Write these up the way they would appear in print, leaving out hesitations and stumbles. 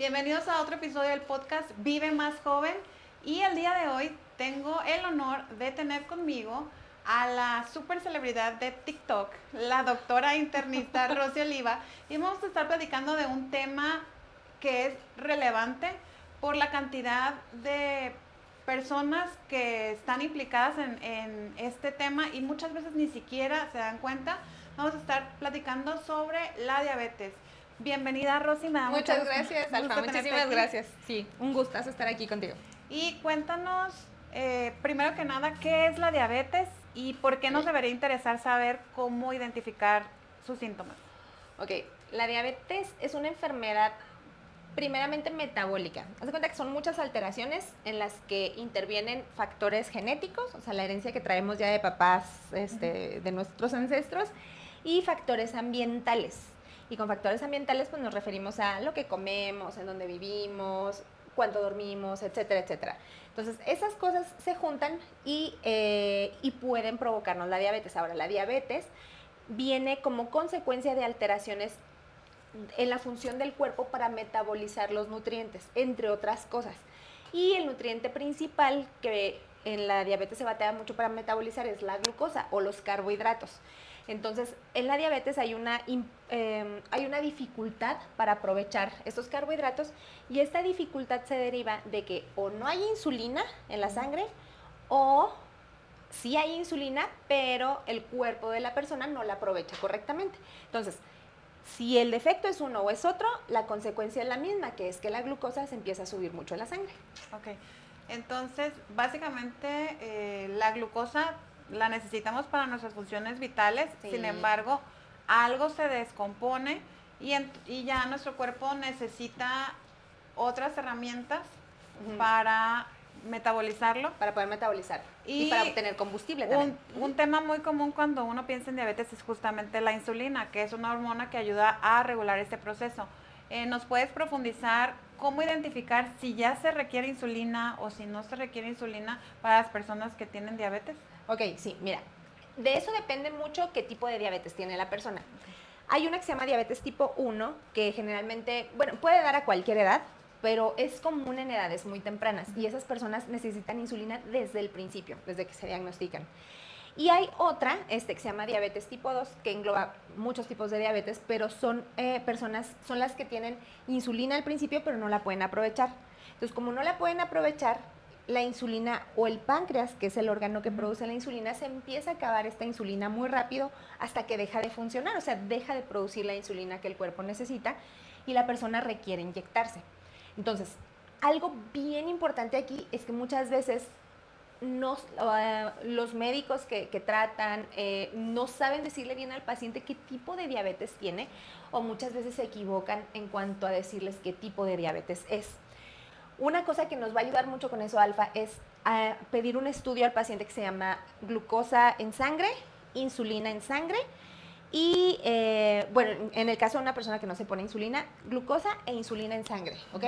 Bienvenidos a otro episodio del podcast Vive Más Joven. Y el día de hoy tengo el honor de tener conmigo a la super celebridad de TikTok, la doctora internista Rosy Oliva. Y vamos a estar platicando de un tema que es relevante por la cantidad de personas que están implicadas en este tema y muchas veces ni siquiera se dan cuenta. Vamos a estar platicando sobre la diabetes. Bienvenida, Rosy. Muchas gracias, Alfa. Muchísimas gracias. Sí, un gustazo estar aquí contigo. Y cuéntanos, primero que nada, ¿qué es la diabetes y por qué nos debería interesar saber cómo identificar sus síntomas? Ok, la diabetes es una enfermedad primeramente metabólica. Haz de cuenta que son muchas alteraciones en las que intervienen factores genéticos, o sea, la herencia que traemos ya de papás, de nuestros ancestros, y factores ambientales. Y con factores ambientales pues nos referimos a lo que comemos, en dónde vivimos, cuánto dormimos, etcétera, etcétera. Entonces, esas cosas se juntan y pueden provocarnos la diabetes. Ahora, la diabetes viene como consecuencia de alteraciones en la función del cuerpo para metabolizar los nutrientes, entre otras cosas. Y el nutriente principal que en la diabetes se batalla mucho para metabolizar es la glucosa o los carbohidratos. Entonces, en la diabetes hay una dificultad para aprovechar estos carbohidratos y esta dificultad se deriva de que o no hay insulina en la sangre o sí hay insulina, pero el cuerpo de la persona no la aprovecha correctamente. Entonces, si el defecto es uno o es otro, la consecuencia es la misma, que es que la glucosa se empieza a subir mucho en la sangre. Ok, entonces básicamente la glucosa la necesitamos para nuestras funciones vitales, sí. Sin embargo, algo se descompone y ya nuestro cuerpo necesita otras herramientas para metabolizarlo. Para poder metabolizar y para obtener combustible también. Un tema muy común cuando uno piensa en diabetes es justamente la insulina, que es una hormona que ayuda a regular este proceso. ¿Nos puedes profundizar cómo identificar si ya se requiere insulina o si no se requiere insulina para las personas que tienen diabetes? Ok, sí, mira, de eso depende mucho qué tipo de diabetes tiene la persona. Hay una que se llama diabetes tipo 1, que generalmente, bueno, puede dar a cualquier edad, pero es común en edades muy tempranas y esas personas necesitan insulina desde el principio, desde que se diagnostican. Y hay otra, que se llama diabetes tipo 2, que engloba muchos tipos de diabetes, pero son personas, son las que tienen insulina al principio, pero no la pueden aprovechar. Entonces, como no la pueden aprovechar, la insulina o el páncreas, que es el órgano que produce la insulina, se empieza a acabar esta insulina muy rápido hasta que deja de funcionar, o sea, deja de producir la insulina que el cuerpo necesita y la persona requiere inyectarse. Entonces, algo bien importante aquí es que muchas veces los médicos que tratan no saben decirle bien al paciente qué tipo de diabetes tiene o muchas veces se equivocan en cuanto a decirles qué tipo de diabetes es. Una cosa que nos va a ayudar mucho con eso, Alfa, es pedir un estudio al paciente que se llama glucosa en sangre, insulina en sangre y, bueno, en el caso de una persona que no se pone insulina, glucosa e insulina en sangre, ¿ok?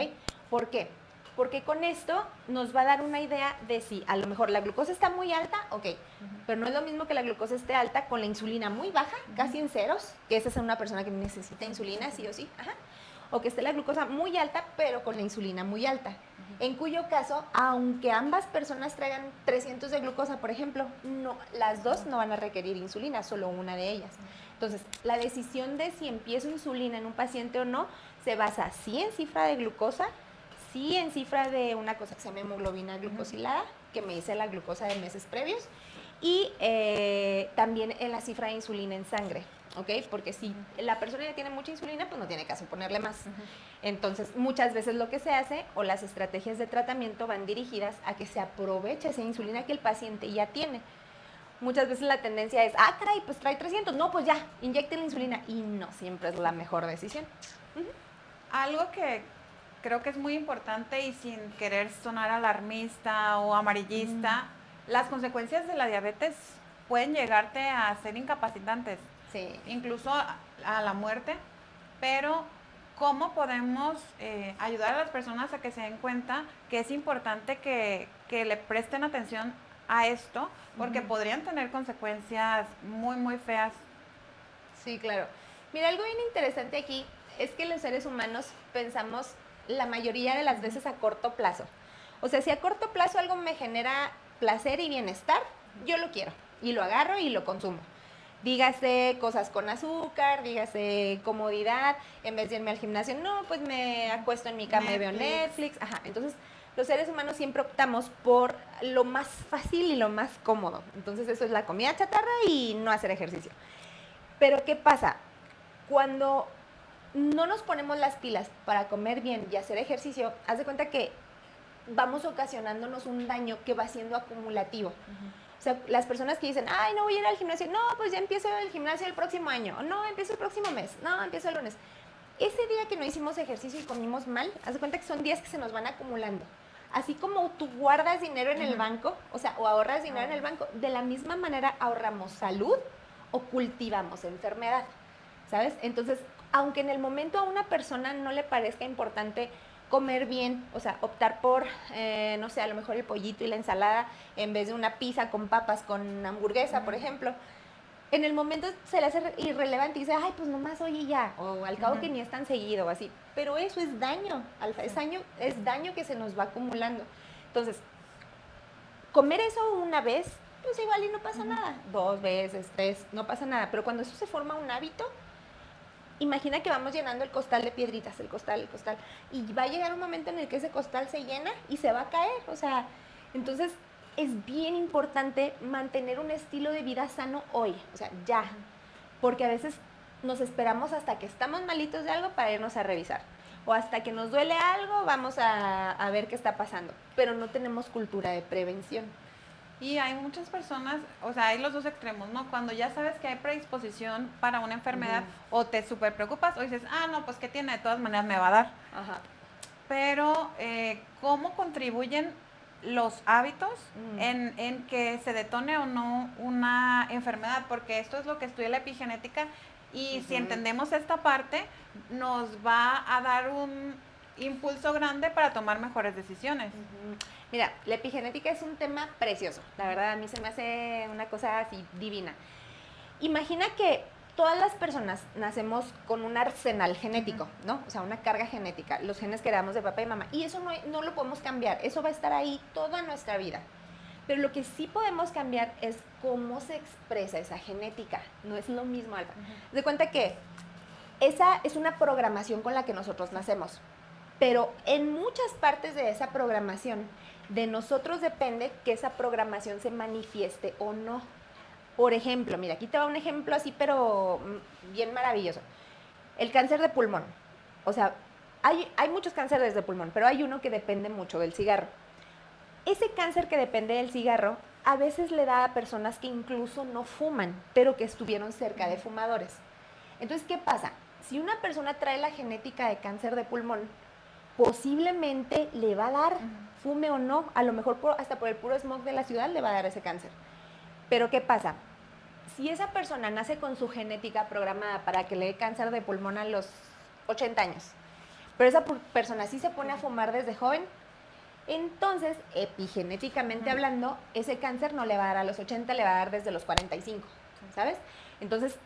¿Por qué? Porque con esto nos va a dar una idea de si a lo mejor la glucosa está muy alta, ok, pero no es lo mismo que la glucosa esté alta con la insulina muy baja, casi en ceros, que esa es una persona que necesita insulina sí o sí, o que esté la glucosa muy alta, pero con la insulina muy alta. En cuyo caso, aunque ambas personas traigan 300 de glucosa, por ejemplo, no, las dos no van a requerir insulina, solo una de ellas. Entonces, la decisión de si empiezo insulina en un paciente o no se basa sí en cifra de glucosa, sí en cifra de una cosa que se llama hemoglobina glucosilada, que me dice la glucosa de meses previos, y también en la cifra de insulina en sangre, ¿ok? Porque si la persona ya tiene mucha insulina, pues no tiene caso ponerle más. Entonces, muchas veces lo que se hace o las estrategias de tratamiento van dirigidas a que se aproveche esa insulina que el paciente ya tiene. Muchas veces la tendencia es, caray, pues trae 300, no, pues ya, inyecte la insulina. Y no siempre es la mejor decisión. Algo que creo que es muy importante y sin querer sonar alarmista o amarillista, las consecuencias de la diabetes pueden llegarte a ser incapacitantes, sí. Incluso a la muerte, pero ¿cómo podemos ayudar a las personas a que se den cuenta que es importante que le presten atención a esto? Porque podrían tener consecuencias muy, muy feas. Sí, claro. Mira, algo bien interesante aquí es que los seres humanos pensamos la mayoría de las veces a corto plazo. O sea, si a corto plazo algo me genera placer y bienestar, yo lo quiero y lo agarro y lo consumo. Dígase cosas con azúcar, dígase comodidad, en vez de irme al gimnasio, no, pues me acuesto en mi cama y veo Netflix. Ajá, entonces los seres humanos siempre optamos por lo más fácil y lo más cómodo. Entonces eso es la comida chatarra y no hacer ejercicio. Pero ¿qué pasa? Cuando no nos ponemos las pilas para comer bien y hacer ejercicio, haz de cuenta que vamos ocasionándonos un daño que va siendo acumulativo. O sea, las personas que dicen, ay, no voy a ir al gimnasio, no, pues ya empiezo el gimnasio el próximo año, no, empiezo el próximo mes, no, empiezo el lunes. Ese día que no hicimos ejercicio y comimos mal, haz de cuenta que son días que se nos van acumulando. Así como tú guardas dinero en el banco, o sea, o ahorras dinero en el banco, de la misma manera ahorramos salud o cultivamos enfermedad, ¿sabes? Entonces, aunque en el momento a una persona no le parezca importante comer bien, o sea, optar por, no sé, a lo mejor el pollito y la ensalada en vez de una pizza con papas, con hamburguesa, por ejemplo, en el momento se le hace irrelevante y dice, ay, pues nomás hoy y ya, o al cabo que ni es tan seguido o así. Pero eso es daño, Alfa, es daño que se nos va acumulando. Entonces, comer eso una vez, pues igual y no pasa nada. 2 veces, 3, no pasa nada. Pero cuando eso se forma un hábito, imagina que vamos llenando el costal de piedritas, el costal, y va a llegar un momento en el que ese costal se llena y se va a caer, o sea, entonces es bien importante mantener un estilo de vida sano hoy, o sea, ya, porque a veces nos esperamos hasta que estamos malitos de algo para irnos a revisar, o hasta que nos duele algo, vamos a ver qué está pasando, pero no tenemos cultura de prevención. Y hay muchas personas, o sea, hay los dos extremos, ¿no? Cuando ya sabes que hay predisposición para una enfermedad, o te súper preocupas, o dices, ah, no, pues ¿qué tiene? De todas maneras me va a dar. Ajá. Pero, ¿cómo contribuyen los hábitos en que se detone o no una enfermedad? Porque esto es lo que estudia la epigenética y si entendemos esta parte, nos va a dar un impulso grande para tomar mejores decisiones. Mira, la epigenética es un tema precioso, la verdad a mí se me hace una cosa así divina. Imagina que todas las personas nacemos con un arsenal genético, ¿no? O sea, una carga genética, los genes que heredamos de papá y mamá, y eso no lo podemos cambiar, eso va a estar ahí toda nuestra vida. Pero lo que sí podemos cambiar es cómo se expresa esa genética, no es lo mismo, Alfa. De cuenta que esa es una programación con la que nosotros nacemos, pero en muchas partes de esa programación, de nosotros depende que esa programación se manifieste o no. Por ejemplo, mira, aquí te va un ejemplo así, pero bien maravilloso. El cáncer de pulmón. O sea, hay muchos cánceres de pulmón, pero hay uno que depende mucho del cigarro. Ese cáncer que depende del cigarro a veces le da a personas que incluso no fuman, pero que estuvieron cerca de fumadores. Entonces, ¿qué pasa? Si una persona trae la genética de cáncer de pulmón, posiblemente le va a dar, fume o no, a lo mejor hasta por el puro smog de la ciudad le va a dar ese cáncer. Pero ¿qué pasa? Si esa persona nace con su genética programada para que le dé cáncer de pulmón a los 80 años, pero esa persona sí se pone a fumar desde joven, entonces, epigenéticamente hablando, ese cáncer no le va a dar a los 80, le va a dar desde los 45, ¿sabes? Entonces,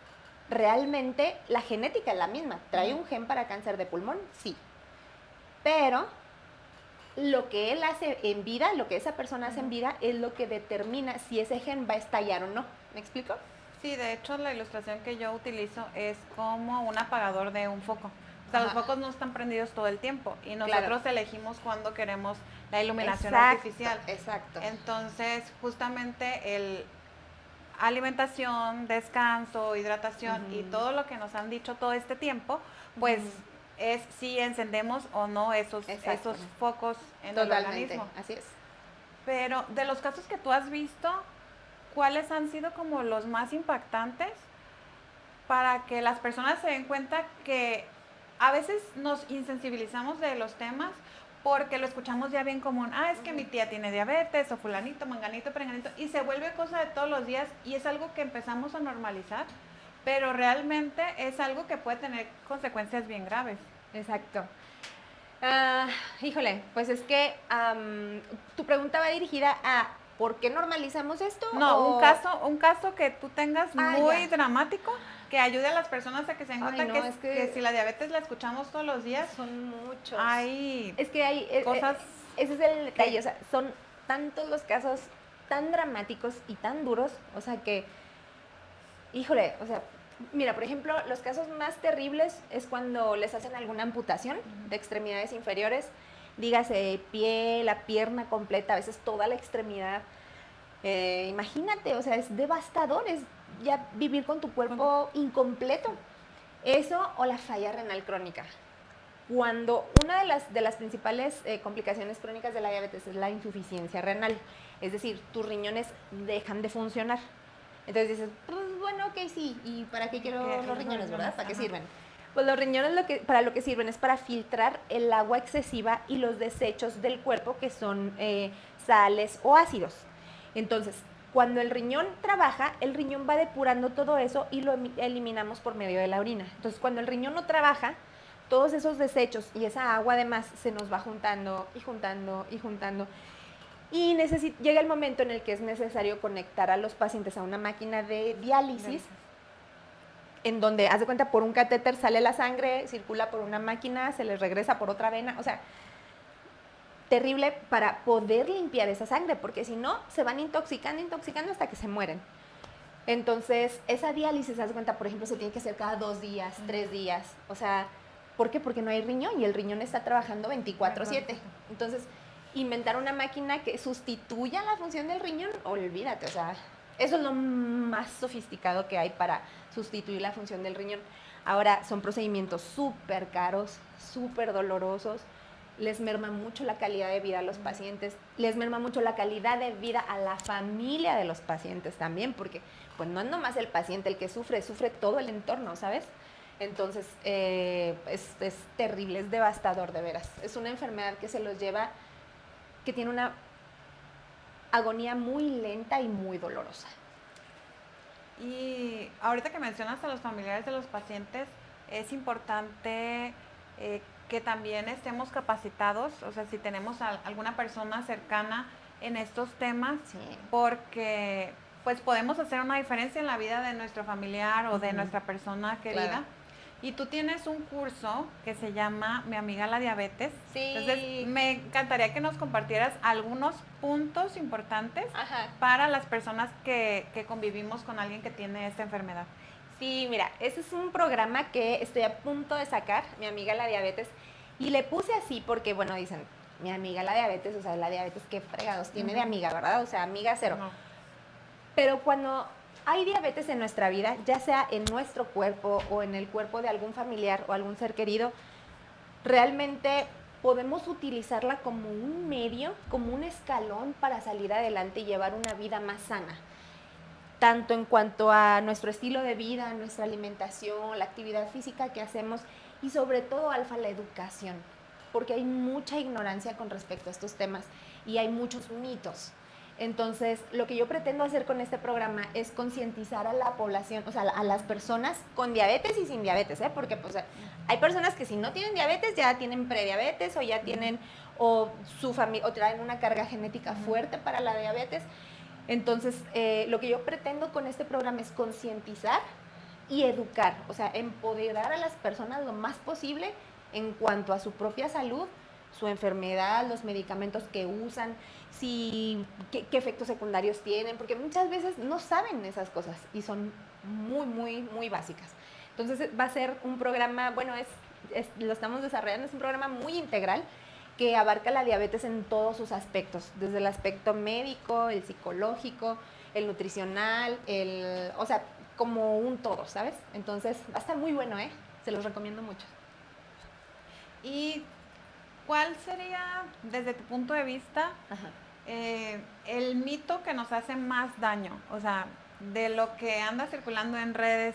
realmente la genética es la misma. ¿Trae un gen para cáncer de pulmón? Sí. Pero lo que él hace en vida, lo que esa persona hace en vida, es lo que determina si ese gen va a estallar o no. ¿Me explico? Sí, de hecho la ilustración que yo utilizo es como un apagador de un foco. O sea, los focos no están prendidos todo el tiempo y nosotros elegimos cuando queremos la iluminación artificial. Exacto. Entonces, justamente alimentación, descanso, hidratación y todo lo que nos han dicho todo este tiempo, pues es si encendemos o no esos focos en el organismo. Así es. Pero de los casos que tú has visto, ¿cuáles han sido como los más impactantes para que las personas se den cuenta que a veces nos insensibilizamos de los temas porque lo escuchamos ya bien común? Ah, es que mi tía tiene diabetes, o fulanito, manganito, perenganito, y se vuelve cosa de todos los días y es algo que empezamos a normalizar, pero realmente es algo que puede tener consecuencias bien graves. Exacto. Híjole, pues es que tu pregunta va dirigida a ¿por qué normalizamos esto? No, un caso que tú tengas muy dramático, que ayude a las personas a que se den cuenta Ay, no, que si la diabetes la escuchamos todos los días, son muchos. hay Es que hay cosas. ese es el detalle, o sea, son tantos los casos tan dramáticos y tan duros, o sea que, híjole, o sea, mira, por ejemplo, los casos más terribles es cuando les hacen alguna amputación de extremidades inferiores, dígase pie, la pierna completa, a veces toda la extremidad. Imagínate, o sea, es devastador, es ya vivir con tu cuerpo incompleto. Eso o la falla renal crónica. Cuando una de las principales complicaciones crónicas de la diabetes es la insuficiencia renal, es decir, tus riñones dejan de funcionar. Entonces dices, pues bueno, ok, sí, ¿y para qué quiero los riñones, verdad? ¿Para qué sirven? Pues los riñones para lo que sirven es para filtrar el agua excesiva y los desechos del cuerpo que son sales o ácidos. Entonces, cuando el riñón trabaja, el riñón va depurando todo eso y lo eliminamos por medio de la orina. Entonces, cuando el riñón no trabaja, todos esos desechos y esa agua además se nos va juntando y juntando y juntando. Y llega el momento en el que es necesario conectar a los pacientes a una máquina de diálisis, en donde, haz de cuenta, por un catéter sale la sangre, circula por una máquina, se les regresa por otra vena, o sea, terrible para poder limpiar esa sangre, porque si no, se van intoxicando hasta que se mueren. Entonces, esa diálisis, haz de cuenta, por ejemplo, se tiene que hacer cada 2 días, 3 días, o sea, ¿por qué? Porque no hay riñón y el riñón está trabajando 24/7. Entonces, inventar una máquina que sustituya la función del riñón, olvídate, o sea, eso es lo más sofisticado que hay para sustituir la función del riñón. Ahora, son procedimientos súper caros, súper dolorosos, les merma mucho la calidad de vida a los pacientes, les merma mucho la calidad de vida a la familia de los pacientes también, porque pues no es nomás el paciente el que sufre todo el entorno, ¿sabes? Entonces, es terrible, es devastador de veras. Es una enfermedad que se los lleva, que tiene una agonía muy lenta y muy dolorosa. Y ahorita que mencionas a los familiares de los pacientes, es importante que también estemos capacitados, o sea, si tenemos a alguna persona cercana en estos temas, sí, porque pues podemos hacer una diferencia en la vida de nuestro familiar o de nuestra persona querida. Claro. Y tú tienes un curso que se llama Mi Amiga la Diabetes. Sí. Entonces, me encantaría que nos compartieras algunos puntos importantes para las personas que convivimos con alguien que tiene esta enfermedad. Sí, mira, ese es un programa que estoy a punto de sacar, Mi Amiga la Diabetes, y le puse así porque, bueno, dicen, Mi Amiga la Diabetes, o sea, la diabetes, qué fregados tiene de amiga, ¿verdad? O sea, amiga cero. No. Pero cuando hay diabetes en nuestra vida, ya sea en nuestro cuerpo o en el cuerpo de algún familiar o algún ser querido, realmente podemos utilizarla como un medio, como un escalón para salir adelante y llevar una vida más sana. Tanto en cuanto a nuestro estilo de vida, nuestra alimentación, la actividad física que hacemos y sobre todo, Alfa, la educación, porque hay mucha ignorancia con respecto a estos temas y hay muchos mitos. Entonces, lo que yo pretendo hacer con este programa es concientizar a la población, o sea, a las personas con diabetes y sin diabetes, porque pues, hay personas que si no tienen diabetes ya tienen prediabetes o ya tienen, o su familia, o traen una carga genética fuerte para la diabetes. Entonces, lo que yo pretendo con este programa es concientizar y educar, o sea, empoderar a las personas lo más posible en cuanto a su propia salud, su enfermedad, los medicamentos que usan, qué efectos secundarios tienen, porque muchas veces no saben esas cosas y son muy, muy, muy básicas. Entonces va a ser un programa, bueno, lo estamos desarrollando, es un programa muy integral que abarca la diabetes en todos sus aspectos, desde el aspecto médico, el psicológico, el nutricional, o sea, como un todo, ¿sabes? Entonces va a estar muy bueno, se los recomiendo mucho. ¿Y cuál sería, desde tu punto de vista, el mito que nos hace más daño? O sea, de lo que anda circulando en redes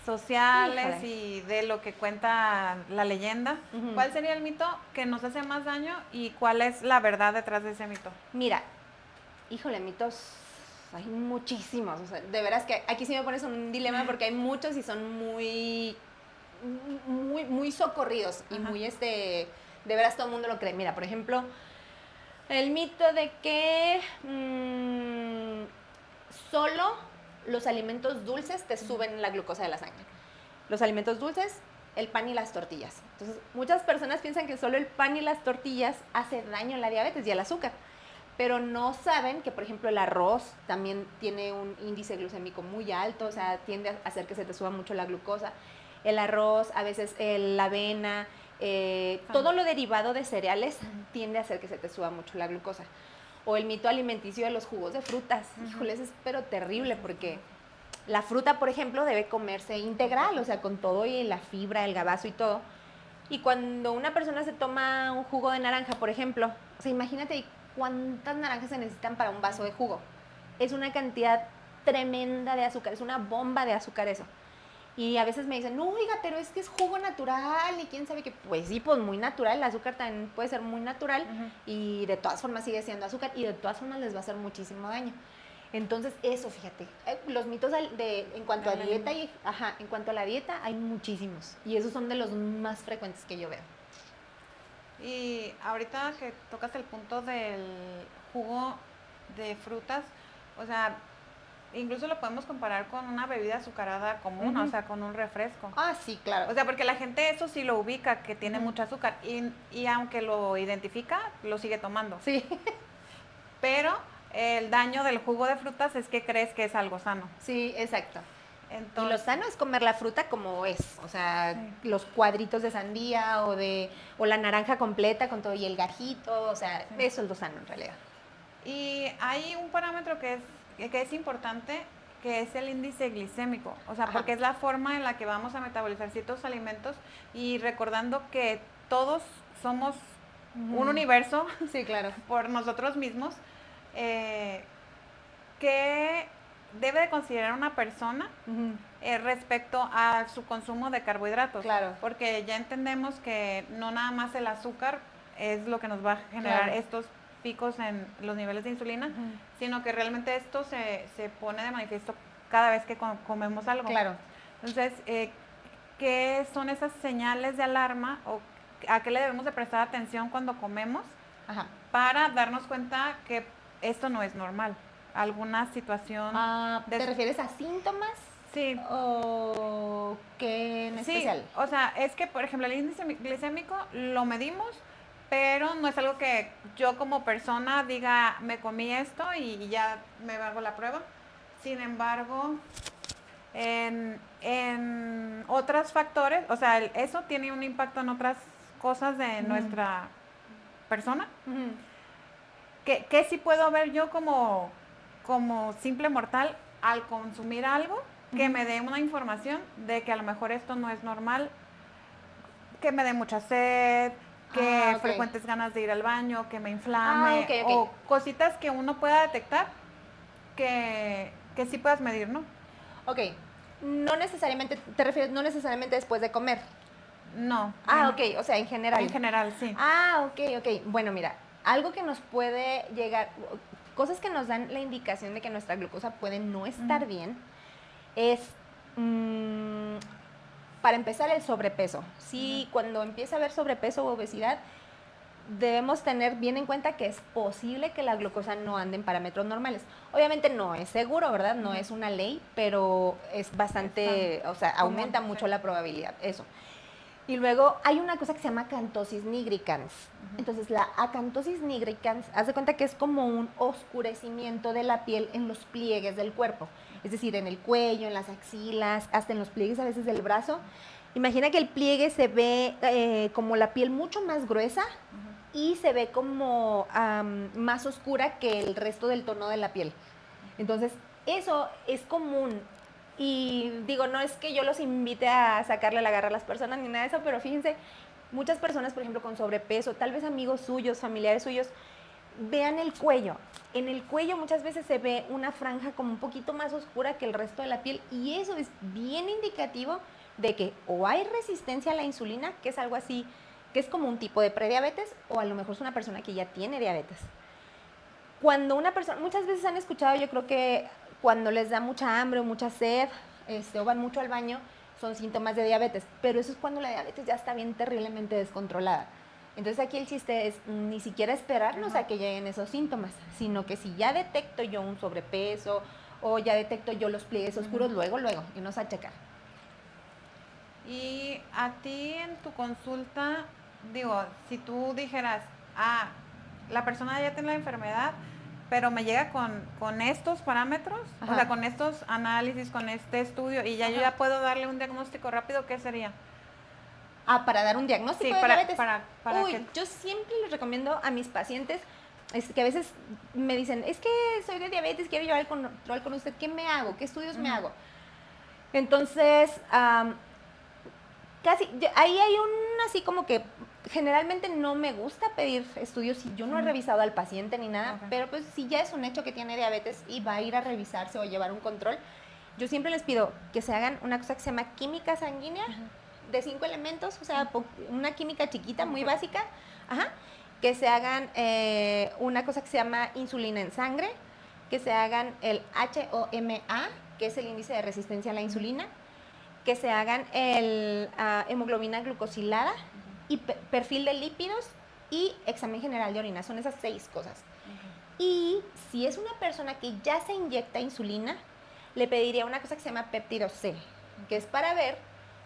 sociales y de lo que cuenta la leyenda, ¿cuál sería el mito que nos hace más daño y cuál es la verdad detrás de ese mito? Mira, mitos hay muchísimos, o sea, de veras que aquí sí me pones un dilema porque hay muchos y son muy, muy, muy socorridos y muy, de veras todo el mundo lo cree. Mira, por ejemplo, el mito de que solo los alimentos dulces te suben la glucosa de la sangre. Los alimentos dulces, el pan y las tortillas. Entonces, muchas personas piensan que solo el pan y las tortillas hace daño a la diabetes y al azúcar, pero no saben que, por ejemplo, el arroz también tiene un índice glucémico muy alto, o sea, tiende a hacer que se te suba mucho la glucosa. El arroz, a veces la avena, todo lo derivado de cereales tiende a hacer que se te suba mucho la glucosa. O el mito alimenticio de los jugos de frutas. Híjole, eso es pero terrible porque la fruta, por ejemplo, debe comerse integral, o sea, con todo y la fibra, el gabazo y todo. Y cuando una persona se toma un jugo de naranja, por ejemplo, o sea, imagínate cuántas naranjas se necesitan para un vaso de jugo. Es una cantidad tremenda de azúcar, es una bomba de azúcar eso. Y a veces me dicen, no, oiga, pero es que es jugo natural y quién sabe qué. Pues sí, pues muy natural, el azúcar también puede ser muy natural y de todas formas sigue siendo azúcar y de todas formas les va a hacer muchísimo daño. Entonces, eso, fíjate, los mitos en cuanto a dieta en cuanto a la dieta hay muchísimos y esos son de los más frecuentes que yo veo. Y ahorita que tocas el punto del jugo de frutas, o sea, incluso lo podemos comparar con una bebida azucarada común, o sea, con un refresco. Ah, sí, claro. O sea, porque la gente eso sí lo ubica, que tiene mucho azúcar, y aunque lo identifica, lo sigue tomando. Sí. Pero el daño del jugo de frutas es que crees que es algo sano. Sí, exacto. Entonces, y lo sano es comer la fruta como es, o sea, los cuadritos de sandía o la naranja completa con todo y el gajito, o sea, eso es lo sano en realidad. Y hay un parámetro que es importante, que es el índice glicémico, o sea, porque es la forma en la que vamos a metabolizar ciertos alimentos y recordando que todos somos un universo, sí, claro, por nosotros mismos, que debe de considerar una persona respecto a su consumo de carbohidratos. Claro. Porque ya entendemos que no nada más el azúcar es lo que nos va a generar estos picos en los niveles de insulina, sino que realmente esto se pone de manifiesto cada vez que comemos algo. Claro. Entonces, ¿qué son esas señales de alarma o a qué le debemos de prestar atención cuando comemos para darnos cuenta que esto no es normal? ¿Alguna situación? ¿Te refieres a síntomas? Sí. ¿O qué en especial? Sí, o sea, es que, por ejemplo, el índice glicémico lo medimos, pero no es algo que yo como persona diga, me comí esto y ya me hago la prueba. Sin embargo, en otros factores, o sea, eso tiene un impacto en otras cosas de nuestra persona. ¿Qué sí puedo ver yo como simple mortal al consumir algo que me dé una información de que a lo mejor esto no es normal, que me dé mucha sed, que frecuentes ganas de ir al baño, que me inflame, o cositas que uno pueda detectar que sí puedas medir, ¿no? Ok, no necesariamente, ¿te refieres no necesariamente después de comer? No. Ok, o sea, en general. En general, sí. Ok. Bueno, mira, algo que nos puede llegar, cosas que nos dan la indicación de que nuestra glucosa puede no estar bien, es, para empezar, el sobrepeso. Sí, cuando empieza a haber sobrepeso o obesidad, debemos tener bien en cuenta que es posible que la glucosa no ande en parámetros normales. Obviamente no es seguro, ¿verdad? No es una ley, pero es bastante, o sea, aumenta mucho la probabilidad, eso. Y luego hay una cosa que se llama acantosis nigricans. Entonces, la acantosis nigricans, haz de cuenta que es como un oscurecimiento de la piel en los pliegues del cuerpo. Es decir, en el cuello, en las axilas, hasta en los pliegues a veces del brazo. Imagina que el pliegue se ve como la piel mucho más gruesa y se ve como más oscura que el resto del tono de la piel. Entonces, eso es común. Y digo, no es que yo los invite a sacarle la garra a las personas ni nada de eso, pero fíjense, muchas personas, por ejemplo, con sobrepeso, tal vez amigos suyos, familiares suyos, vean el cuello. En el cuello muchas veces se ve una franja como un poquito más oscura que el resto de la piel y eso es bien indicativo de que o hay resistencia a la insulina, que es algo así, que es como un tipo de prediabetes, o a lo mejor es una persona que ya tiene diabetes. Cuando una persona, muchas veces han escuchado, yo creo que cuando les da mucha hambre o mucha sed, o van mucho al baño, son síntomas de diabetes, pero eso es cuando la diabetes ya está bien terriblemente descontrolada. Entonces aquí el chiste es ni siquiera esperarnos a que lleguen esos síntomas, sino que si ya detecto yo un sobrepeso o ya detecto yo los pliegues oscuros luego, y nos a checar. Y a ti en tu consulta, digo, si tú dijeras, la persona ya tiene la enfermedad, pero me llega con estos parámetros, Ajá. o sea, con estos análisis, con este estudio, y ya yo ya puedo darle un diagnóstico rápido, ¿qué sería? Para dar un diagnóstico de diabetes. Yo siempre les recomiendo a mis pacientes que a veces me dicen, es que soy de diabetes, quiero llevar el control con usted, ¿qué me hago? ¿Qué estudios me hago? Entonces, ahí hay así como que generalmente no me gusta pedir estudios si yo no he revisado al paciente ni nada, pero pues si ya es un hecho que tiene diabetes y va a ir a revisarse o llevar un control, yo siempre les pido que se hagan una cosa que se llama química sanguínea de 5 elementos, o sea, una química chiquita, muy básica, que se hagan una cosa que se llama insulina en sangre, que se hagan el HOMA, que es el índice de resistencia a la insulina, que se hagan el hemoglobina glucosilada y perfil de lípidos y examen general de orina. Son esas 6 cosas. Y si es una persona que ya se inyecta insulina, le pediría una cosa que se llama péptido C, que es para ver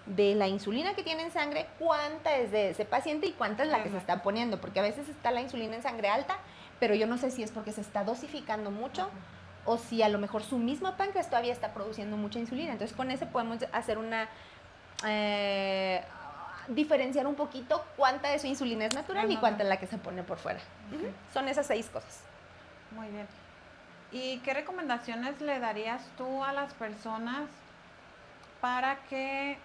de la insulina que tiene en sangre, cuánta es de ese paciente y cuánta es la que se está poniendo, porque a veces está la insulina en sangre alta, pero yo no sé si es porque se está dosificando mucho o si a lo mejor su mismo páncreas todavía está produciendo mucha insulina. Entonces con ese podemos hacer diferenciar un poquito cuánta de su insulina es natural y cuánta es la que se pone por fuera. Son esas 6 cosas. Muy bien. ¿Y qué recomendaciones le darías tú a las personas para que,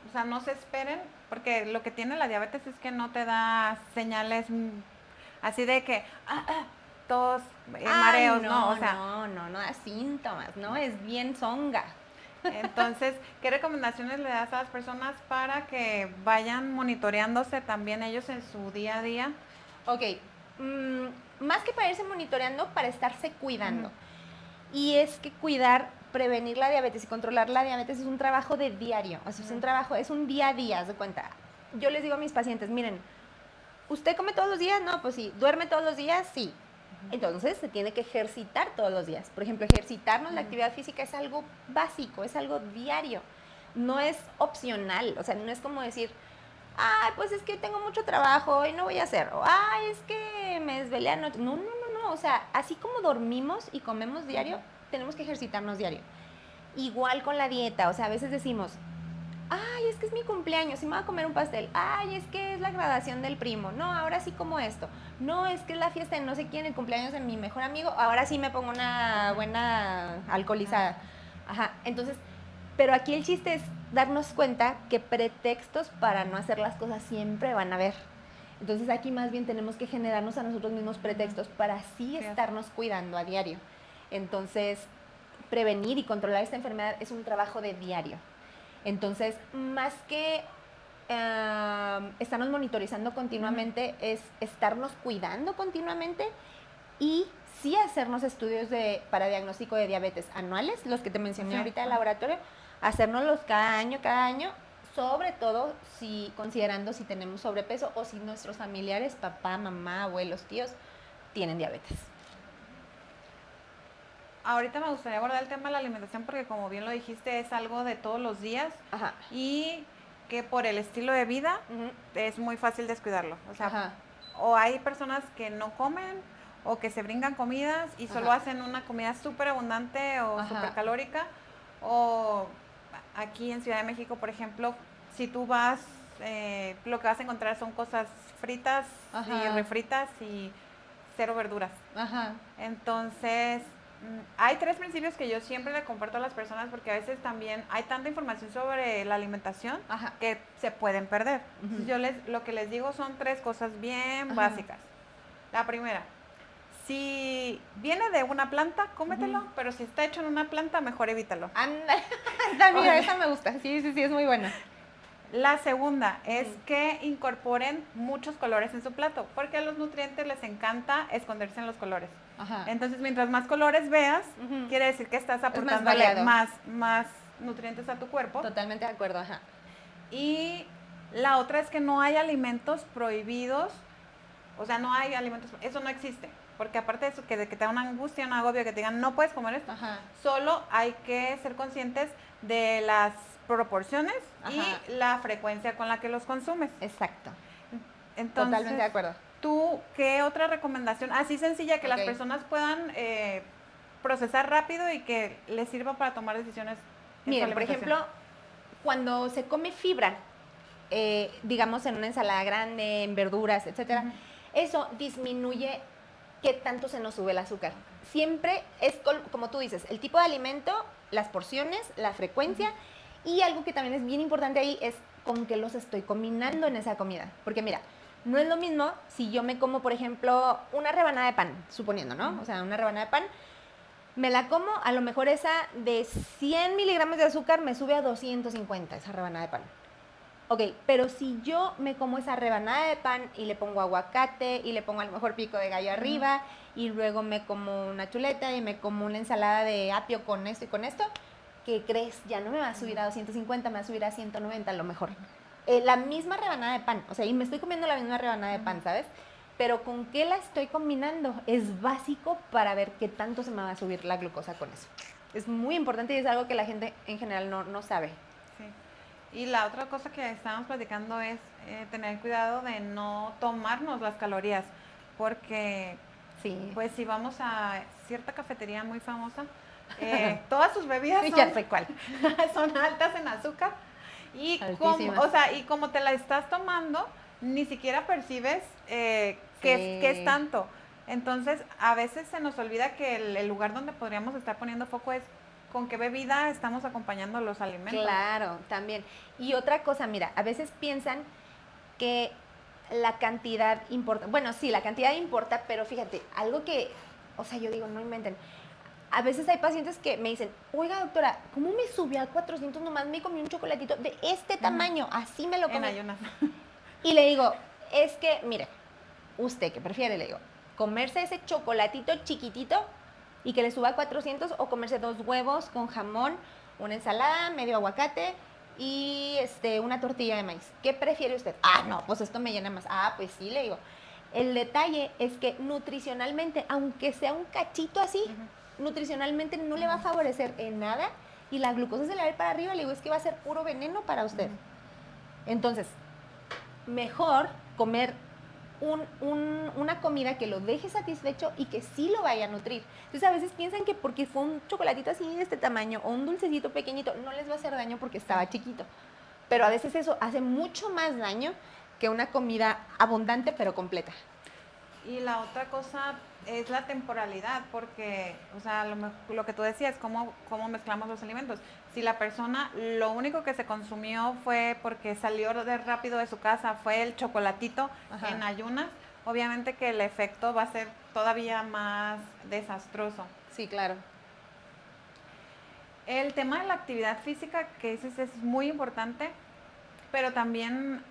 o sea, no se esperen? Porque lo que tiene la diabetes es que no te da señales así de que tos, mareos, ¿no? O sea, no da síntomas, ¿no? Es bien zonga. Entonces, ¿qué recomendaciones le das a las personas para que vayan monitoreándose también ellos en su día a día? Ok, más que para irse monitoreando, para estarse cuidando. Y es que prevenir la diabetes y controlar la diabetes es un trabajo de diario, o sea, es un día a día, haz de cuenta. Yo les digo a mis pacientes, miren, ¿usted come todos los días? No, pues sí. ¿Duerme todos los días? Sí. Entonces se tiene que ejercitar todos los días. Por ejemplo, ejercitarnos, la actividad física es algo básico, es algo diario. No es opcional, o sea, no es como decir, ay, pues es que tengo mucho trabajo y no voy a hacer. O, ay, es que me desvelé anoche. No. O sea, así como dormimos y comemos diario, tenemos que ejercitarnos diario. Igual con la dieta, o sea, a veces decimos, ay, es que es mi cumpleaños y me voy a comer un pastel. Ay, es que es la graduación del primo. No, ahora sí como esto. No, es que es la fiesta de no sé quién, el cumpleaños de mi mejor amigo. Ahora sí me pongo una buena alcoholizada. Entonces, pero aquí el chiste es darnos cuenta que pretextos para no hacer las cosas siempre van a haber. Entonces aquí más bien tenemos que generarnos a nosotros mismos pretextos para así estarnos cuidando a diario. Entonces, prevenir y controlar esta enfermedad es un trabajo de diario. Entonces, más que estarnos monitorizando continuamente, es estarnos cuidando continuamente y sí hacernos estudios para diagnóstico de diabetes anuales, los que te mencioné ahorita del laboratorio, hacérnoslos cada año, sobre todo considerando si tenemos sobrepeso o si nuestros familiares, papá, mamá, abuelos, tíos, tienen diabetes. Ahorita me gustaría abordar el tema de la alimentación porque como bien lo dijiste es algo de todos los días y que por el estilo de vida es muy fácil descuidarlo. O sea, o hay personas que no comen o que se brincan comidas y solo hacen una comida súper abundante o súper calórica. O aquí en Ciudad de México, por ejemplo, si tú vas, lo que vas a encontrar son cosas fritas y refritas y cero verduras. Entonces, hay 3 principios que yo siempre le comparto a las personas porque a veces también hay tanta información sobre la alimentación que se pueden perder. Yo lo que les digo son 3 cosas bien básicas. La primera, si viene de una planta, cómetelo, pero si está hecho en una planta, mejor evítalo. Anda, mira, esa me gusta. Sí, es muy buena. La segunda es que incorporen muchos colores en su plato, porque a los nutrientes les encanta esconderse en los colores. Entonces, mientras más colores veas, quiere decir que estás aportándole más nutrientes a tu cuerpo. Totalmente de acuerdo, Y la otra es que no hay alimentos prohibidos, o sea, no hay alimentos, eso no existe. porque aparte de eso, que te da una angustia, un agobio, que te digan, no puedes comer esto, Ajá. solo hay que ser conscientes de las proporciones Ajá. y la frecuencia con la que los consumes. Exacto. Entonces, Totalmente de acuerdo. ¿tú qué otra recomendación, así sencilla, que las Ok. personas puedan procesar rápido y que les sirva para tomar decisiones en su Miren, por alimentación? ejemplo, cuando se come fibra, digamos en una ensalada grande, en verduras, etcétera, Ujú. eso disminuye qué tanto se nos sube el azúcar. Siempre es como tú dices, el tipo de alimento, las porciones, la frecuencia, y algo que también es bien importante ahí es con qué los estoy combinando en esa comida. Porque mira, no es lo mismo si yo me como, por ejemplo, una rebanada de pan, suponiendo, ¿no? O sea, una rebanada de pan, me la como, a lo mejor esa de 100 miligramos de azúcar me sube a 250 esa rebanada de pan. Ok, pero si yo me como esa rebanada de pan y le pongo aguacate y le pongo a lo mejor pico de gallo arriba y luego me como una chuleta y me como una ensalada de apio con esto y con esto, ¿qué crees? Ya no me va a subir a 250, me va a subir a 190 a lo mejor. La misma rebanada de pan, o sea, y me estoy comiendo la misma rebanada de pan, ¿sabes? Pero ¿con qué la estoy combinando? Es básico para ver qué tanto se me va a subir la glucosa con eso. Es muy importante y es algo que la gente en general no sabe. Sí. Y la otra cosa que estábamos platicando es tener cuidado de no tomarnos las calorías, porque Sí. pues si vamos a cierta cafetería muy famosa, todas sus bebidas Ya sé cuál. son altas en azúcar y Altísimas. y como te la estás tomando, ni siquiera percibes Sí. que es tanto. Entonces, a veces se nos olvida que el lugar donde podríamos estar poniendo foco es con qué bebida estamos acompañando los alimentos. Claro, también. Y otra cosa, mira, a veces piensan que la cantidad importa. Bueno, sí, la cantidad importa, pero fíjate, algo que, o sea, yo digo, no inventen. A veces hay pacientes que me dicen, oiga, doctora, ¿cómo me subió a 400 nomás? Me comí un chocolatito de este tamaño, así me lo En comí. ayunas. Y le digo, es que, mire, ¿usted qué prefiere? Le digo, comerse ese chocolatito chiquitito y que le suba a 400 o comerse 2 huevos con jamón, una ensalada, medio aguacate y una tortilla de maíz. ¿Qué prefiere usted? Ah, no, pues esto me llena más. Ah, pues sí, le digo. El detalle es que nutricionalmente, aunque sea un cachito así, nutricionalmente no le va a favorecer en nada y la glucosa se le va a ir para arriba. Le digo, es que va a ser puro veneno para usted. Entonces, mejor comer una comida que lo deje satisfecho y que sí lo vaya a nutrir. Entonces a veces piensan que porque fue un chocolatito así de este tamaño o un dulcecito pequeñito no les va a hacer daño porque estaba chiquito. Pero a veces eso hace mucho más daño que una comida abundante pero completa. Y la otra cosa es la temporalidad, porque, o sea, lo que tú decías, cómo mezclamos los alimentos. Si la persona lo único que se consumió fue porque salió rápido de su casa, fue el chocolatito en ayunas, obviamente que el efecto va a ser todavía más desastroso. Sí, claro. El tema de la actividad física que dices es muy importante, pero también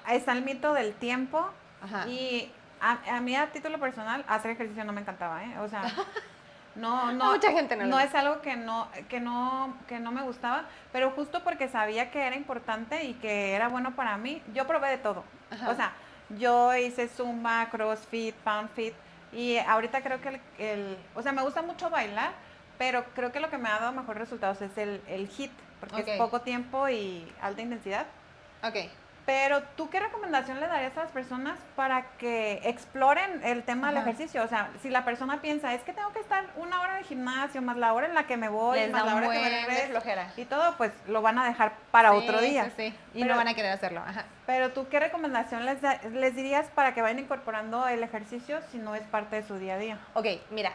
está el mito del tiempo. Ajá. Y a mí a título personal hacer ejercicio no me encantaba, ¿eh? O sea, no, mucha gente no es algo que no me gustaba, pero justo porque sabía que era importante y que era bueno para mí, yo probé de todo. Ajá. O sea, yo hice Zumba, CrossFit, PoundFit y ahorita creo que o sea, me gusta mucho bailar, pero creo que lo que me ha dado mejores resultados es el HIIT, porque es poco tiempo y alta intensidad. Ok. Pero ¿tú qué recomendación le darías a las personas para que exploren el tema del ejercicio? O sea, si la persona piensa, es que tengo que estar 1 hora de gimnasio, más la hora en la que me voy, Les más da la un hora que me buen de regreso flojera. y todo, pues lo van a dejar para otro día. Sí. Y Pero- no van a querer hacerlo. Ajá. Pero ¿tú qué recomendación les dirías para que vayan incorporando el ejercicio si no es parte de su día a día? Ok, mira,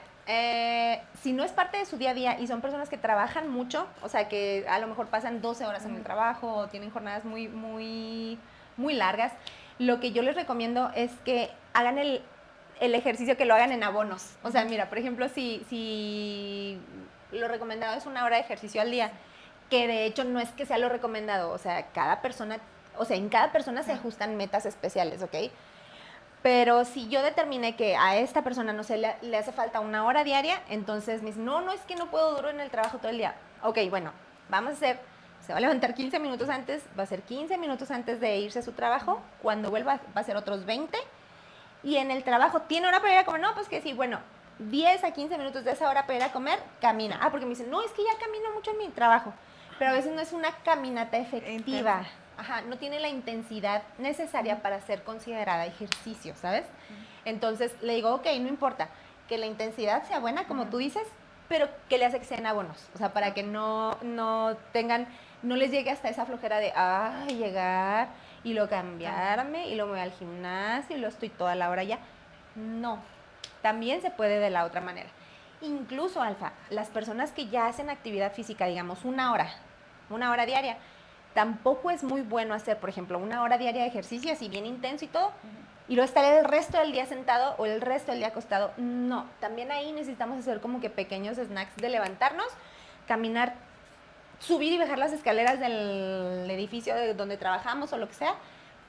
si no es parte de su día a día y son personas que trabajan mucho, o sea, que a lo mejor pasan 12 horas en el trabajo o tienen jornadas muy largas, lo que yo les recomiendo es que hagan el ejercicio, que lo hagan en abonos. O sea, mira, por ejemplo, si lo recomendado es 1 hora de ejercicio al día, que de hecho no es que sea lo recomendado, o sea, en cada persona se ajustan metas especiales, ¿ok? Pero si yo determiné que a esta persona no se le hace falta 1 hora diaria, entonces me dice, no, es que no puedo, duro en el trabajo todo el día. Ok, bueno, vamos a hacer, se va a levantar 15 minutos antes, va a ser 15 minutos antes de irse a su trabajo, cuando vuelva va a ser otros 20 Y en el trabajo, ¿tiene hora para ir a comer? No, pues que sí, bueno, 10 a 15 minutos de esa hora para ir a comer, camina. Ah, porque me dicen, no, es que ya camino mucho en mi trabajo. Pero a veces no es una caminata efectiva. Intensa. Ajá, no tiene la intensidad necesaria para ser considerada ejercicio, ¿sabes? Entonces le digo, ok, no importa, que la intensidad sea buena, como tú dices, pero que le hace que sean abonos. O sea, para que no tengan, no les llegue hasta esa flojera de, llegar y luego cambiarme y luego me voy al gimnasio y luego estoy toda la hora ya. No, también se puede de la otra manera. Incluso, Alfa, las personas que ya hacen actividad física, digamos, una hora diaria, tampoco es muy bueno hacer, por ejemplo, una hora diaria de ejercicio así bien intenso y todo, y luego estar el resto del día sentado o el resto del día acostado. No, también ahí necesitamos hacer como que pequeños snacks de levantarnos, caminar, subir y bajar las escaleras del edificio donde trabajamos o lo que sea,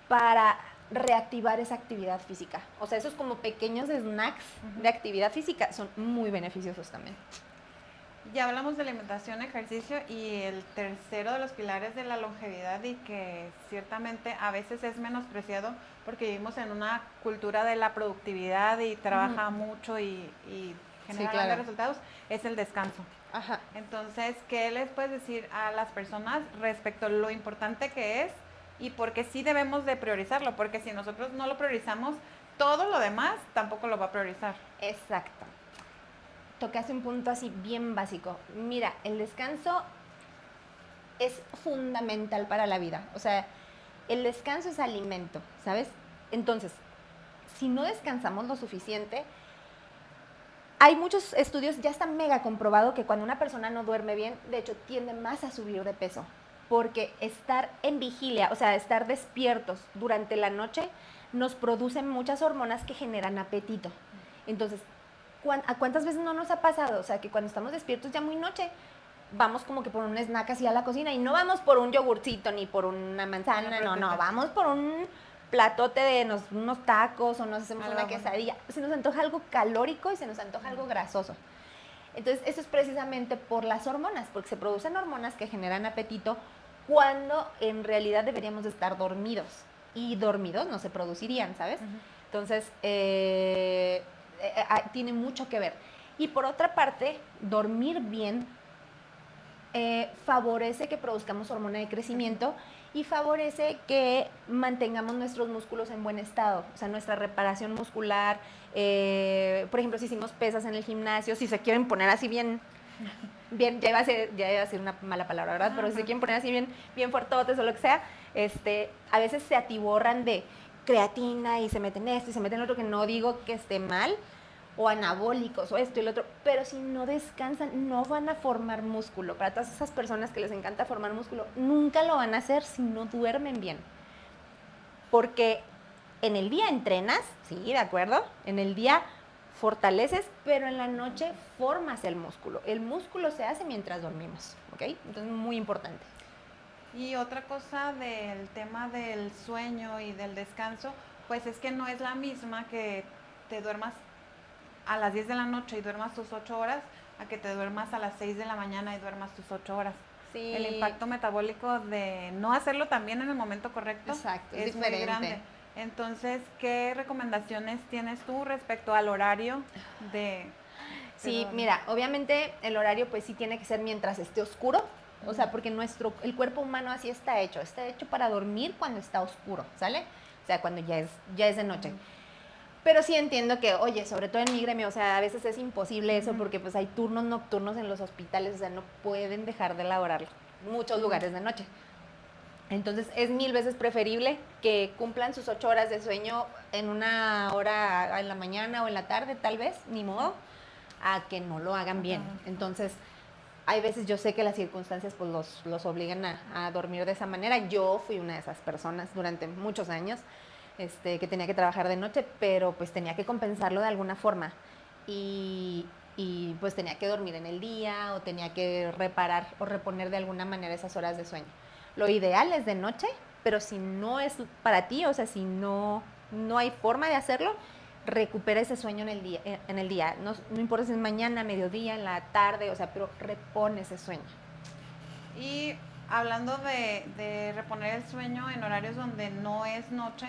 para reactivar esa actividad física. O sea, esos como pequeños snacks de actividad física son muy beneficiosos también. Ya hablamos de alimentación, ejercicio y el tercero de los pilares de la longevidad y que ciertamente a veces es menospreciado porque vivimos en una cultura de la productividad y trabaja mucho y genera grandes resultados, es el descanso. Ajá. Entonces, ¿qué les puedes decir a las personas respecto a lo importante que es y por qué sí debemos de priorizarlo? Porque si nosotros no lo priorizamos, todo lo demás tampoco lo va a priorizar. Exacto. Tocaste un punto así bien básico. Mira, el descanso es fundamental para la vida. O sea, el descanso es alimento, ¿sabes? Entonces, si no descansamos lo suficiente, hay muchos estudios, ya está mega comprobado que cuando una persona no duerme bien, de hecho, tiende más a subir de peso. Porque estar en vigilia, o sea, estar despiertos durante la noche, nos producen muchas hormonas que generan apetito. Entonces, ¿a cuántas veces no nos ha pasado? O sea, que cuando estamos despiertos ya muy noche, vamos como que por un snack así a la cocina y no vamos por un yogurcito ni por una manzana, no, vamos por un platote de unos tacos o nos hacemos una quesadilla. Se nos antoja algo calórico y se nos antoja algo grasoso. Entonces, eso es precisamente por las hormonas, porque se producen hormonas que generan apetito cuando en realidad deberíamos de estar dormidos. Y dormidos no se producirían, ¿sabes? Entonces, tiene mucho que ver. Y por otra parte, dormir bien favorece que produzcamos hormona de crecimiento y favorece que mantengamos nuestros músculos en buen estado, o sea, nuestra reparación muscular. Por ejemplo, si hicimos pesas en el gimnasio, si se quieren poner así bien, ya iba a ser una mala palabra, ¿verdad? Pero si se quieren poner así bien fuertotes o lo que sea, a veces se atiborran de creatina y se meten esto y se meten lo otro, que no digo que esté mal, o anabólicos o esto y lo otro, pero si no descansan no van a formar músculo. Para todas esas personas que les encanta formar músculo, nunca lo van a hacer si no duermen bien. Porque en el día entrenas, sí, de acuerdo, en el día fortaleces, pero en la noche formas el músculo. El músculo se hace mientras dormimos, ¿ok? Entonces, muy importante. Y otra cosa del tema del sueño y del descanso, pues es que no es la misma que te duermas a las 10 de la noche y duermas tus 8 horas, a que te duermas a las 6 de la mañana y duermas tus 8 horas. Sí. El impacto metabólico de no hacerlo también en el momento correcto. Exacto, es muy grande. Entonces, ¿qué recomendaciones tienes tú respecto al horario de... Sí, mira, obviamente el horario pues sí tiene que ser mientras esté oscuro, o sea, porque el cuerpo humano así está hecho para dormir cuando está oscuro, ¿sale? O sea, cuando ya es de noche. Pero sí entiendo que, oye, sobre todo en mi gremio, o sea, a veces es imposible eso porque pues hay turnos nocturnos en los hospitales, o sea, no pueden dejar de laborar muchos lugares de noche. Entonces, es 1000 veces preferible que cumplan sus 8 horas de sueño en una hora en la mañana o en la tarde, tal vez, ni modo, a que no lo hagan bien. Entonces, hay veces yo sé que las circunstancias pues los obligan a dormir de esa manera. Yo fui una de esas personas durante muchos años. Que tenía que trabajar de noche, pero pues tenía que compensarlo de alguna forma y pues tenía que dormir en el día o tenía que reparar o reponer de alguna manera esas horas de sueño. Lo ideal es de noche, pero si no es para ti, o sea, si no hay forma de hacerlo, recupera ese sueño en el día. No importa si es mañana, mediodía, en la tarde, o sea, pero repone ese sueño. Y hablando de reponer el sueño en horarios donde no es noche,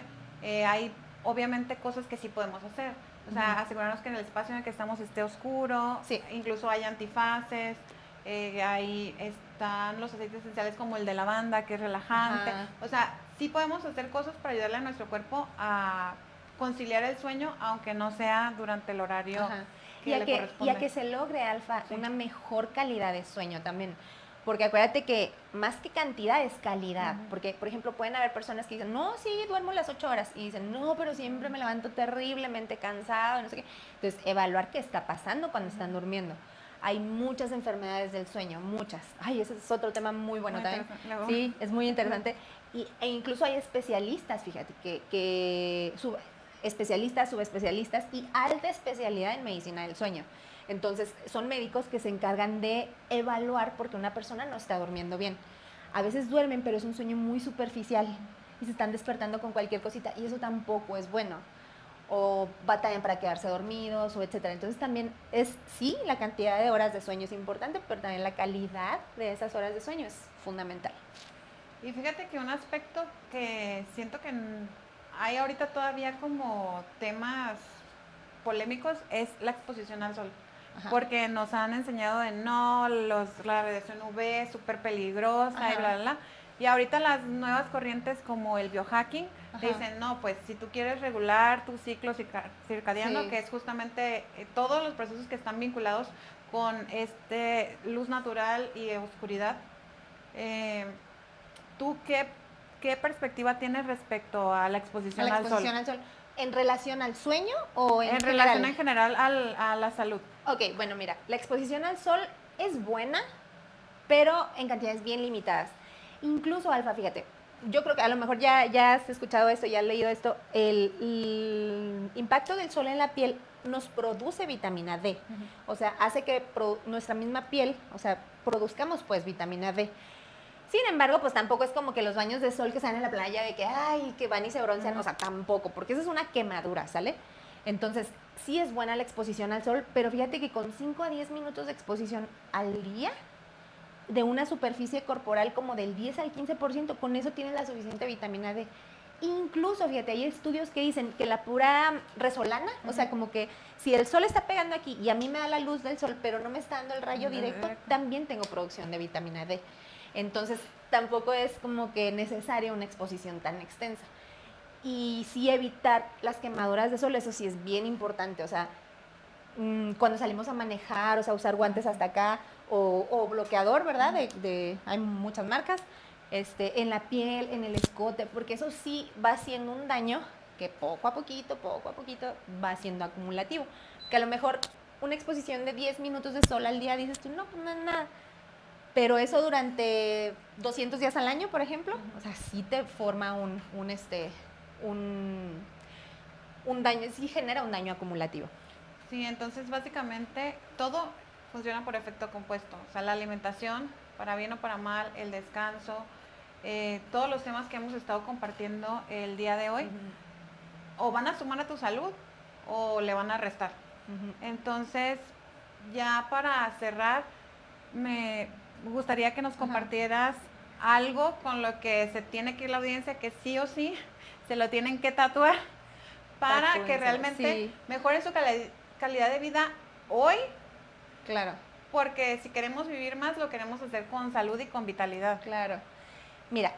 hay obviamente cosas que sí podemos hacer. O sea, asegurarnos que en el espacio en el que estamos esté oscuro, Sí. incluso hay antifaces, ahí están los aceites esenciales como el de lavanda, que es relajante. Ajá. O sea, sí podemos hacer cosas para ayudarle a nuestro cuerpo a conciliar el sueño, aunque no sea durante el horario Ajá. que Y a le que, corresponde. y a que se logre, Alfa, Sí. una mejor calidad de sueño también. Porque acuérdate que más que cantidad es calidad. Porque, por ejemplo, pueden haber personas que dicen, no, sí, duermo las 8 horas. Y dicen, no, pero siempre me levanto terriblemente cansado, no sé qué. Entonces, evaluar qué está pasando cuando están durmiendo. Hay muchas enfermedades del sueño, muchas. Ay, ese es otro tema muy bueno Muy también. interesante. Sí, es muy interesante. E incluso hay especialistas, fíjate, especialistas, subespecialistas y alta especialidad en medicina del sueño. Entonces, son médicos que se encargan de evaluar porque una persona no está durmiendo bien. A veces duermen, pero es un sueño muy superficial y se están despertando con cualquier cosita y eso tampoco es bueno. O batallan para quedarse dormidos o etcétera. Entonces, también sí, la cantidad de horas de sueño es importante, pero también la calidad de esas horas de sueño es fundamental. Y fíjate que un aspecto que siento que hay ahorita todavía como temas polémicos es la exposición al sol. Ajá. Porque nos han enseñado de no, la radiación UV es súper peligrosa y Ajá. bla, bla, bla. Y ahorita las nuevas corrientes como el biohacking te Ajá. dicen, no, pues si tú quieres regular tu ciclo circadiano, Sí. que es justamente todos los procesos que están vinculados con luz natural y oscuridad, ¿tú qué perspectiva tienes respecto a la exposición, A la exposición al sol. ¿En relación al sueño o en general? relación en general a la salud. Ok, bueno, mira, la exposición al sol es buena, pero en cantidades bien limitadas. Incluso, Alfa, fíjate, yo creo que a lo mejor ya has escuchado esto, ya has leído esto, el impacto del sol en la piel nos produce vitamina D. O sea, hace que nuestra misma piel, o sea, produzcamos pues vitamina D. Sin embargo, pues tampoco es como que los baños de sol que salen en la playa de que, ay, que van y se broncean, o sea, tampoco, porque eso es una quemadura, ¿sale? Entonces, sí es buena la exposición al sol, pero fíjate que con 5 a 10 minutos de exposición al día, de una superficie corporal como del 10 al 15%, con eso tienes la suficiente vitamina D. Incluso, fíjate, hay estudios que dicen que la pura resolana, o sea, como que si el sol está pegando aquí y a mí me da la luz del sol, pero no me está dando el rayo directo, también tengo producción de vitamina D. Entonces, tampoco es como que necesaria una exposición tan extensa. Y sí evitar las quemaduras de sol, eso sí es bien importante. O sea, cuando salimos a manejar, o sea, usar guantes hasta acá, o bloqueador, ¿verdad? Hay muchas marcas, en la piel, en el escote, porque eso sí va haciendo un daño que poco a poquito va siendo acumulativo. Que a lo mejor una exposición de 10 minutos de sol al día, dices tú, no, pues no es nada. Pero eso durante 200 días al año, por ejemplo, o sea, sí te forma un daño, sí genera un daño acumulativo. Sí, entonces básicamente todo funciona por efecto compuesto. O sea, la alimentación, para bien o para mal, el descanso, todos los temas que hemos estado compartiendo el día de hoy, o van a sumar a tu salud o le van a restar. Entonces, ya para cerrar, me gustaría que nos compartieras algo con lo que se tiene que ir la audiencia, que sí o sí se lo tienen que tatuar para que realmente mejore su calidad de vida hoy. Claro. Porque si queremos vivir más, lo queremos hacer con salud y con vitalidad. Claro. Mira,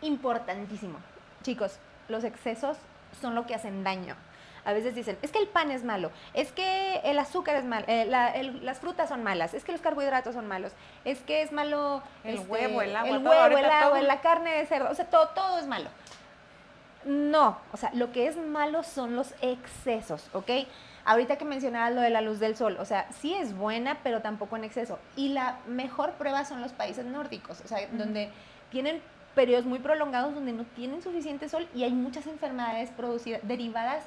importantísimo. Chicos, los excesos son lo que hacen daño. A veces dicen, es que el pan es malo, es que el azúcar es malo, las frutas son malas, es que los carbohidratos son malos, es que es malo el huevo, el agua, la carne de cerdo, o sea, todo es malo. No, o sea, lo que es malo son los excesos, ¿ok? Ahorita que mencionabas lo de la luz del sol, o sea, sí es buena, pero tampoco en exceso. Y la mejor prueba son los países nórdicos, o sea, donde tienen periodos muy prolongados donde no tienen suficiente sol y hay muchas enfermedades derivadas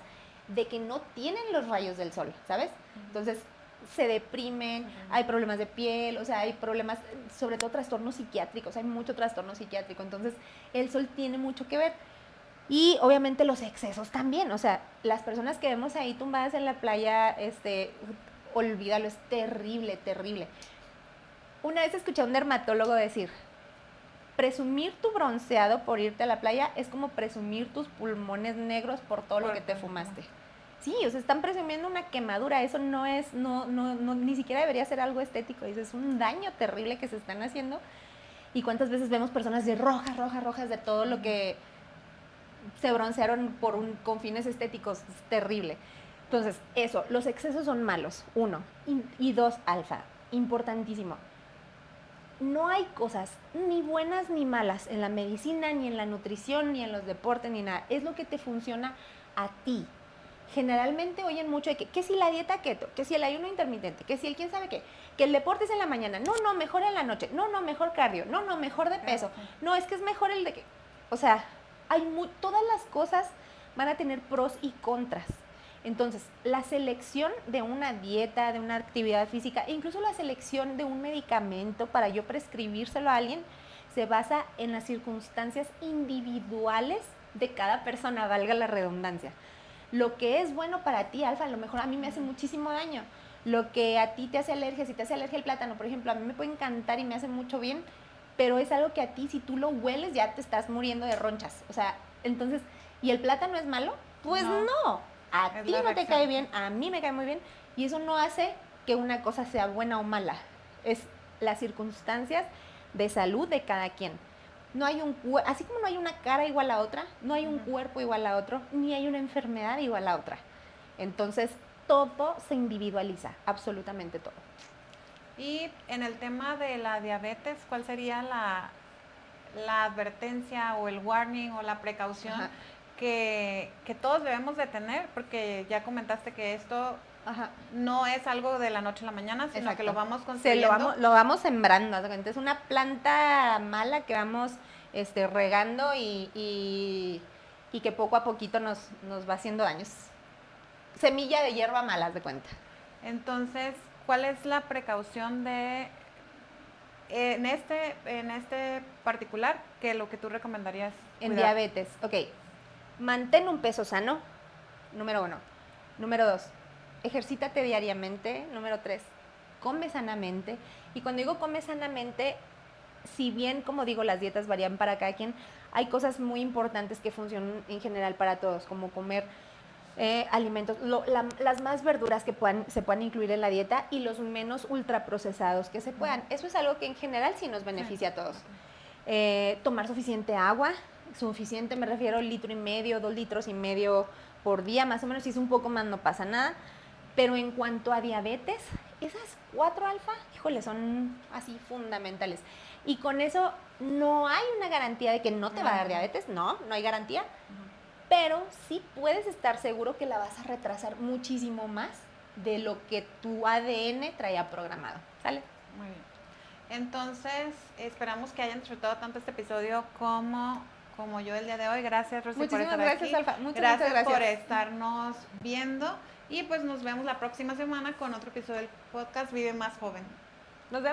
de que no tienen los rayos del sol, ¿sabes? Entonces, se deprimen, hay problemas de piel, o sea, hay problemas, sobre todo trastornos psiquiátricos, hay mucho trastorno psiquiátrico, entonces el sol tiene mucho que ver. Y obviamente los excesos también, o sea, las personas que vemos ahí tumbadas en la playa, olvídalo, es terrible, terrible. Una vez escuché a un dermatólogo decir, presumir tu bronceado por irte a la playa es como presumir tus pulmones negros por todo lo que te fumaste. Sí, o sea, están presumiendo una quemadura, eso no es, ni siquiera debería ser algo estético, eso es un daño terrible que se están haciendo. Y cuántas veces vemos personas de rojas de todo lo que se broncearon con fines estéticos, es terrible. Entonces, eso, los excesos son malos, 1. Y 2, alfa, importantísimo. No hay cosas ni buenas ni malas en la medicina, ni en la nutrición, ni en los deportes, ni nada. Es lo que te funciona a ti. Generalmente oyen mucho de que si la dieta keto, que si el ayuno intermitente, que si el quién sabe qué, que el deporte es en la mañana, no, mejor en la noche, no, mejor cardio, no, mejor de peso, no, es que es mejor el de que, o sea, todas las cosas van a tener pros y contras. Entonces, la selección de una dieta, de una actividad física, e incluso la selección de un medicamento para yo prescribírselo a alguien, se basa en las circunstancias individuales de cada persona, valga la redundancia. Lo que es bueno para ti, alfa, a lo mejor a mí me hace muchísimo daño. Lo que a ti te hace alergia, si te hace alergia el plátano, por ejemplo, a mí me puede encantar y me hace mucho bien, pero es algo que a ti, si tú lo hueles, ya te estás muriendo de ronchas. O sea, entonces, ¿y el plátano es malo? Pues no. A ti no te cae bien, a mí me cae muy bien, y eso no hace que una cosa sea buena o mala. Es las circunstancias de salud de cada quien. No hay así como no hay una cara igual a otra, no hay un cuerpo igual a otro, ni hay una enfermedad igual a otra. Entonces, todo se individualiza, absolutamente todo. Y en el tema de la diabetes, ¿cuál sería la advertencia o el warning o la precaución que todos debemos de tener? Porque ya comentaste que esto no es algo de la noche a la mañana, sino que lo vamos construyendo. Lo vamos sembrando. Es una planta mala que vamos regando y que poco a poquito nos va haciendo daños. Semilla de hierba mala, haz de cuenta. Entonces, ¿cuál es la precaución en este particular, que lo que tú recomendarías? En diabetes, ok. Mantén un peso sano, número 1. Número 2, ejercítate diariamente. Número 3, come sanamente. Y cuando digo come sanamente, si bien, como digo, las dietas varían para cada quien, hay cosas muy importantes que funcionan en general para todos, como comer alimentos, las más verduras que se puedan incluir en la dieta y los menos ultraprocesados que se puedan. Eso es algo que en general sí nos beneficia a todos. Tomar suficiente agua, suficiente me refiero 1,5 litros, 2,5 litros por día, más o menos. Si es un poco más no pasa nada. Pero en cuanto a diabetes, esas 4 alfa, híjole, son así fundamentales. Y con eso no hay una garantía de que no te va a dar diabetes, no hay garantía. Pero sí puedes estar seguro que la vas a retrasar muchísimo más de lo que tu ADN traía programado, ¿sale? Muy bien. Entonces, esperamos que hayan disfrutado tanto este episodio como yo el día de hoy. Gracias, Rosy, por estar aquí. Alfa. Muchas gracias por estarnos viendo. Y pues nos vemos la próxima semana con otro episodio del podcast Vive Más Joven. Nos vemos.